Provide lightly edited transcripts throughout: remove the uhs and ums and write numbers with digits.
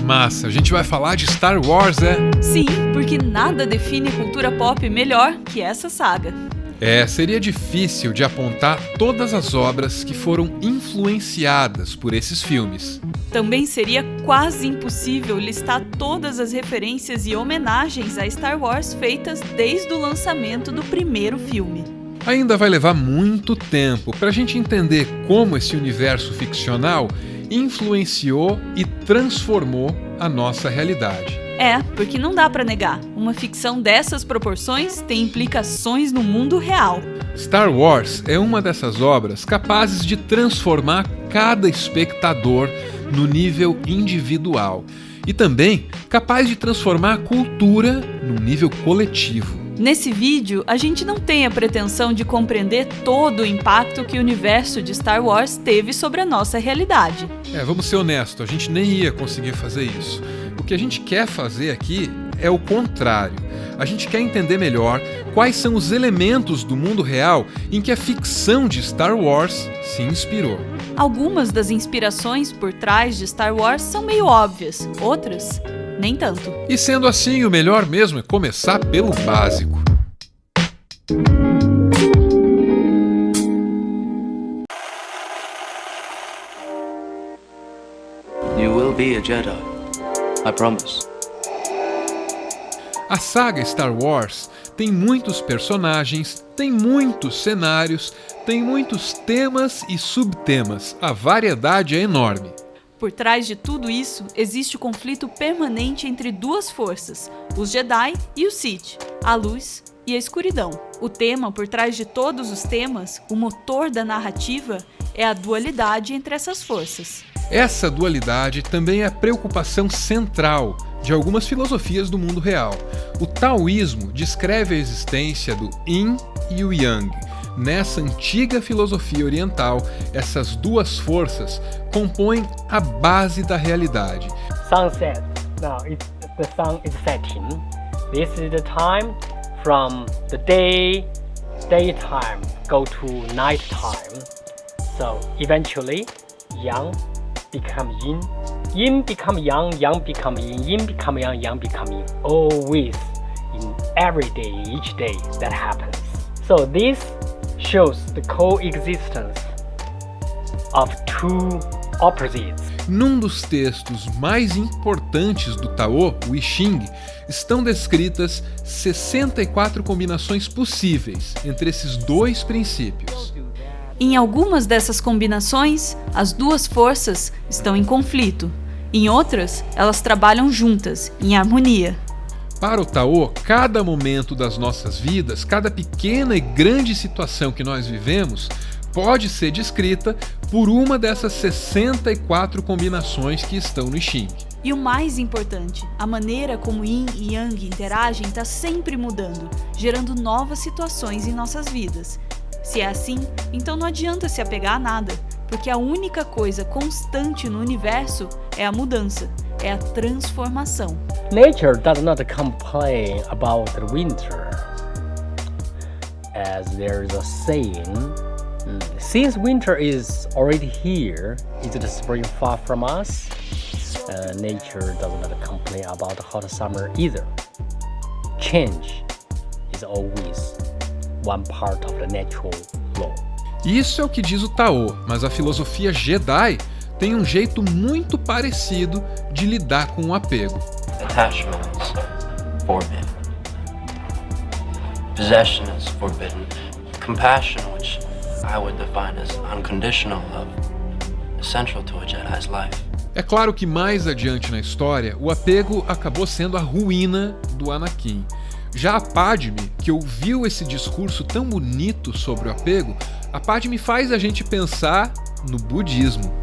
Massa, a gente vai falar de Star Wars, é? Sim, porque nada define cultura pop melhor que essa saga. Seria difícil de apontar todas as obras que foram influenciadas por esses filmes. Também seria quase impossível listar todas as referências e homenagens a Star Wars feitas desde o lançamento do primeiro filme. Ainda vai levar muito tempo para a gente entender como esse universo ficcional influenciou e transformou a nossa realidade. Porque não dá pra negar, uma ficção dessas proporções tem implicações no mundo real. Star Wars é uma dessas obras capazes de transformar cada espectador no nível individual e também capaz de transformar a cultura num nível coletivo. Nesse vídeo, a gente não tem a pretensão de compreender todo o impacto que o universo de Star Wars teve sobre a nossa realidade. Vamos ser honestos, a gente nem ia conseguir fazer isso. O que a gente quer fazer aqui é o contrário. A gente quer entender melhor quais são os elementos do mundo real em que a ficção de Star Wars se inspirou. Algumas das inspirações por trás de Star Wars são meio óbvias, outras nem tanto. E sendo assim, o melhor mesmo é começar pelo básico. You will be a Jedi, I promise. A saga Star Wars tem muitos personagens, tem muitos cenários, tem muitos temas e subtemas. A variedade é enorme. Por trás de tudo isso, existe o conflito permanente entre duas forças, os Jedi e os Sith, a luz e a escuridão. O tema por trás de todos os temas, o motor da narrativa, é a dualidade entre essas forças. Essa dualidade também é a preocupação central de algumas filosofias do mundo real. O taoísmo descreve a existência do Yin e o Yang. Nessa antiga filosofia oriental, essas duas forças compõem a base da realidade. Sunset. Now the sun is setting. This is the time from the daytime go to nighttime. So eventually, yang become yin, yin become yang, yang become yin, yin become yang, yang become yin. Always, in every day, each day that happens. So this shows the coexistence of two opposites. Num dos textos mais importantes do Tao, o I Ching, estão descritas 64 combinações possíveis entre esses dois princípios. Em algumas dessas combinações, as duas forças estão em conflito. Em outras, elas trabalham juntas, em harmonia. Para o Tao, cada momento das nossas vidas, cada pequena e grande situação que nós vivemos, pode ser descrita por uma dessas 64 combinações que estão no I Ching. E o mais importante, a maneira como Yin e Yang interagem está sempre mudando, gerando novas situações em nossas vidas. Se é assim, então não adianta se apegar a nada, porque a única coisa constante no universo é a mudança, é a transformação. Nature does not complain about the winter, as there is a saying, since winter is already here, is the spring far from us? Nature does not complain about the hot summer either. Change is always one part of the natural law. Isso é o que diz o Tao, mas a filosofia Jedi tem um jeito muito parecido de lidar com o apego. Attachment is forbidden. Possession is forbidden. Compassion, which I would define as unconditional love, is central to a Jedi's life. É claro que mais adiante na história, o apego acabou sendo a ruína do Anakin. Já a Padme, que ouviu esse discurso tão bonito sobre o apego, a Padme faz a gente pensar no budismo.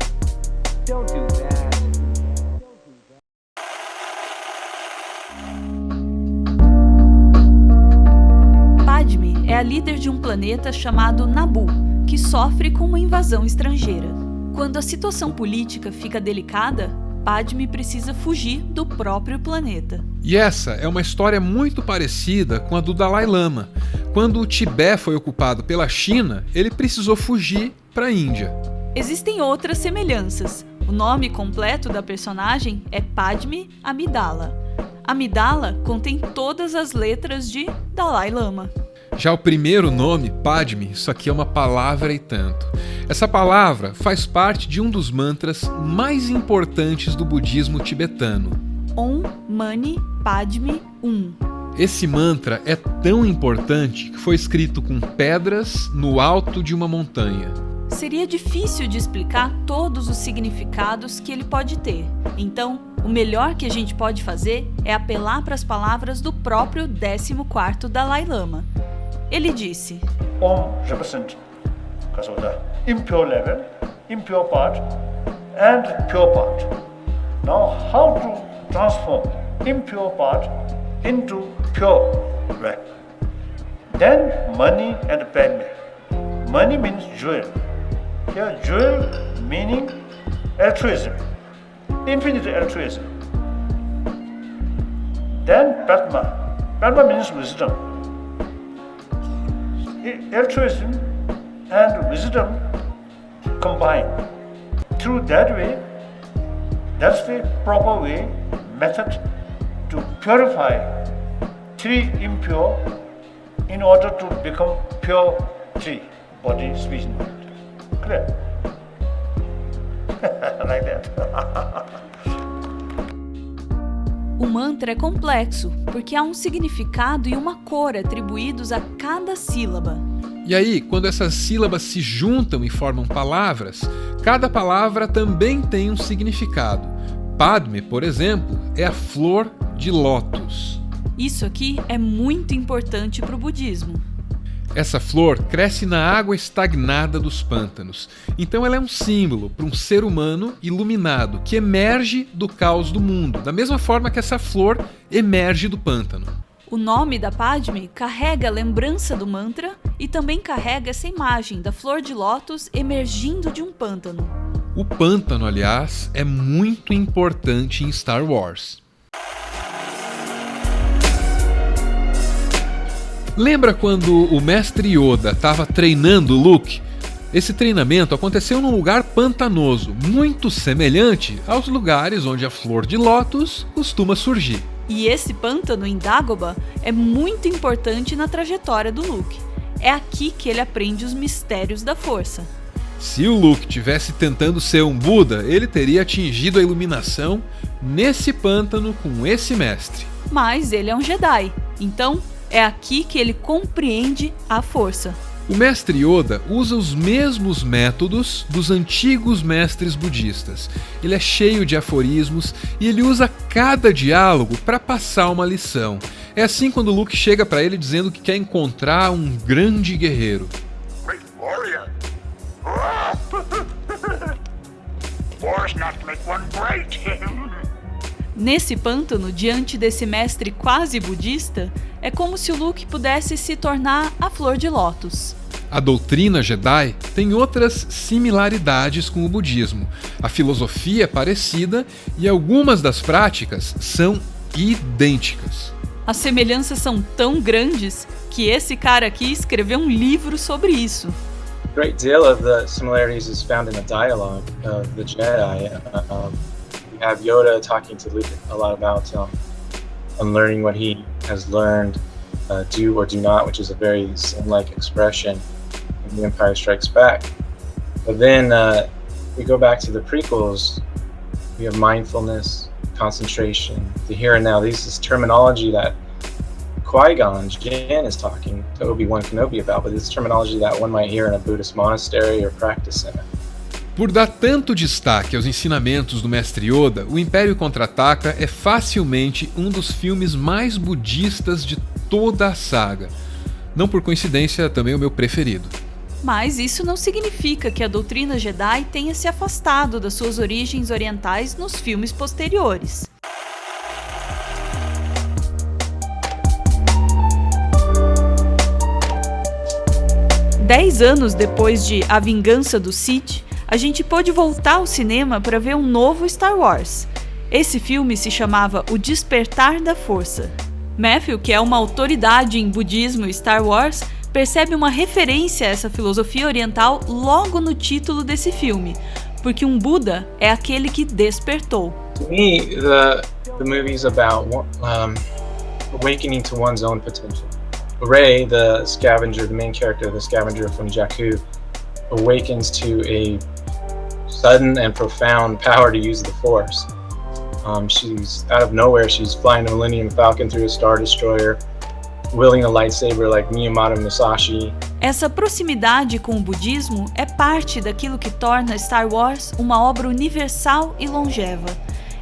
Padme é a líder de um planeta chamado Naboo, que sofre com uma invasão estrangeira. Quando a situação política fica delicada, Padme precisa fugir do próprio planeta. E essa é uma história muito parecida com a do Dalai Lama. Quando o Tibete foi ocupado pela China, ele precisou fugir para a Índia. Existem outras semelhanças. O nome completo da personagem é Padme Amidala. Amidala contém todas as letras de Dalai Lama. Já o primeiro nome, Padme, isso aqui é uma palavra e tanto. Essa palavra faz parte de um dos mantras mais importantes do budismo tibetano. Om Mani Padme Hum. Esse mantra é tão importante que foi escrito com pedras no alto de uma montanha. Seria difícil de explicar todos os significados que ele pode ter. Então, o melhor que a gente pode fazer é apelar para as palavras do próprio 14º Dalai Lama. Ele disse: Om represents the impure level, impure part, and pure part. Now, how to transform impure part into pure one? Then, money and Padme. Money means jewel. Here, jewel meaning altruism, infinite altruism. Then, Padma. Padma means wisdom. Altruism and wisdom combine. Through that way, that's the proper way, method to purify three impure in order to become pure three, body, speech, and mind. Clear? Like that. O mantra é complexo, porque há um significado e uma cor atribuídos a cada sílaba. E aí, quando essas sílabas se juntam e formam palavras, cada palavra também tem um significado. Padme, por exemplo, é a flor de lótus. Isso aqui é muito importante para o budismo. Essa flor cresce na água estagnada dos pântanos, então ela é um símbolo para um ser humano iluminado que emerge do caos do mundo, da mesma forma que essa flor emerge do pântano. O nome da Padme carrega a lembrança do mantra e também carrega essa imagem da flor de lótus emergindo de um pântano. O pântano, aliás, é muito importante em Star Wars. Lembra quando o mestre Yoda estava treinando o Luke? Esse treinamento aconteceu num lugar pantanoso, muito semelhante aos lugares onde a flor de lótus costuma surgir. E esse pântano em Dagobah é muito importante na trajetória do Luke. É aqui que ele aprende os mistérios da força. Se o Luke tivesse tentando ser um Buda, ele teria atingido a iluminação nesse pântano com esse mestre. Mas ele é um Jedi, então é aqui que ele compreende a força. O mestre Yoda usa os mesmos métodos dos antigos mestres budistas. Ele é cheio de aforismos e ele usa cada diálogo para passar uma lição. É assim quando Luke chega para ele dizendo que quer encontrar um grande guerreiro. Great warrior. Wars not make one great. Nesse pântano, diante desse mestre quase budista, é como se o Luke pudesse se tornar a flor de lótus. A doutrina Jedi tem outras similaridades com o budismo. A filosofia é parecida e algumas das práticas são idênticas. As semelhanças são tão grandes que esse cara aqui escreveu um livro sobre isso. A great deal of the similarities is found in the dialogue of the Jedi. We have Yoda talking to Luke a lot about unlearning what he has learned, do or do not, which is a very Zen-like expression in The Empire Strikes Back. But then we go back to the prequels. We have mindfulness, concentration, the here and now. This is terminology that Qui-Gon Jinn is talking to Obi-Wan Kenobi about, but it's terminology that one might hear in a Buddhist monastery or practice in it. Por dar tanto destaque aos ensinamentos do mestre Yoda, O Império Contra-Ataca é facilmente um dos filmes mais budistas de toda a saga. Não por coincidência, também o meu preferido. Mas isso não significa que a doutrina Jedi tenha se afastado das suas origens orientais nos filmes posteriores. Dez anos depois de A Vingança do Sith, a gente pôde voltar ao cinema para ver um novo Star Wars. Esse filme se chamava O Despertar da Força. Matthew, que é uma autoridade em budismo e Star Wars, percebe uma referência a essa filosofia oriental logo no título desse filme, porque um Buda é aquele que despertou. To me, the movie is about awakening to one's own potential. Rey, the scavenger, the main character, the scavenger from Jakku, awakens to a sudden and profound power to use the Force. She's out of nowhere, she's flying a Millennium Falcon through a Star Destroyer, wielding a lightsaber like Miyamoto Musashi. Essa proximidade com o budismo é parte daquilo que torna Star Wars uma obra universal e longeva.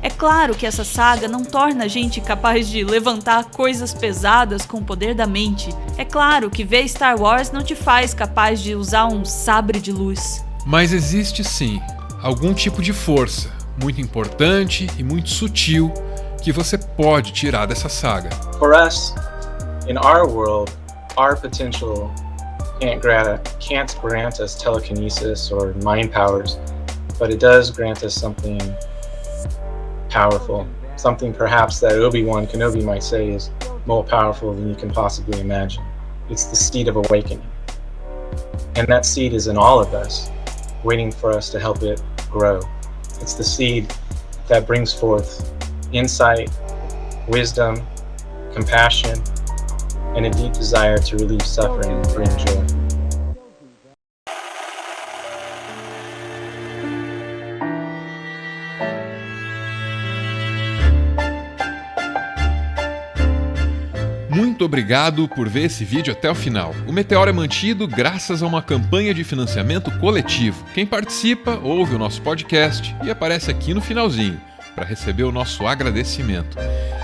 É claro que essa saga não torna a gente capaz de levantar coisas pesadas com o poder da mente. É claro que ver Star Wars não te faz capaz de usar um sabre de luz. Mas existe sim algum tipo de força muito importante e muito sutil que você pode tirar dessa saga. For us, in our world, our potential can't grant us telekinesis or mind powers, but it does grant us something powerful, something perhaps that Obi-Wan Kenobi might say is more powerful than you can possibly imagine. It's the seed of awakening. And that seed is in all of us, waiting for us to help it grow. It's the seed that brings forth insight, wisdom, compassion, and a deep desire to relieve suffering and bring joy. Muito obrigado por ver esse vídeo até o final. O Meteoro é mantido graças a uma campanha de financiamento coletivo. Quem participa ouve o nosso podcast e aparece aqui no finalzinho para receber o nosso agradecimento.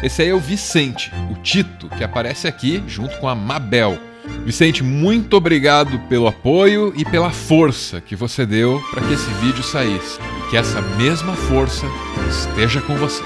Esse aí é o Vicente, o Tito, que aparece aqui junto com a Mabel. Vicente, muito obrigado pelo apoio e pela força que você deu para que esse vídeo saísse. E que essa mesma força esteja com você.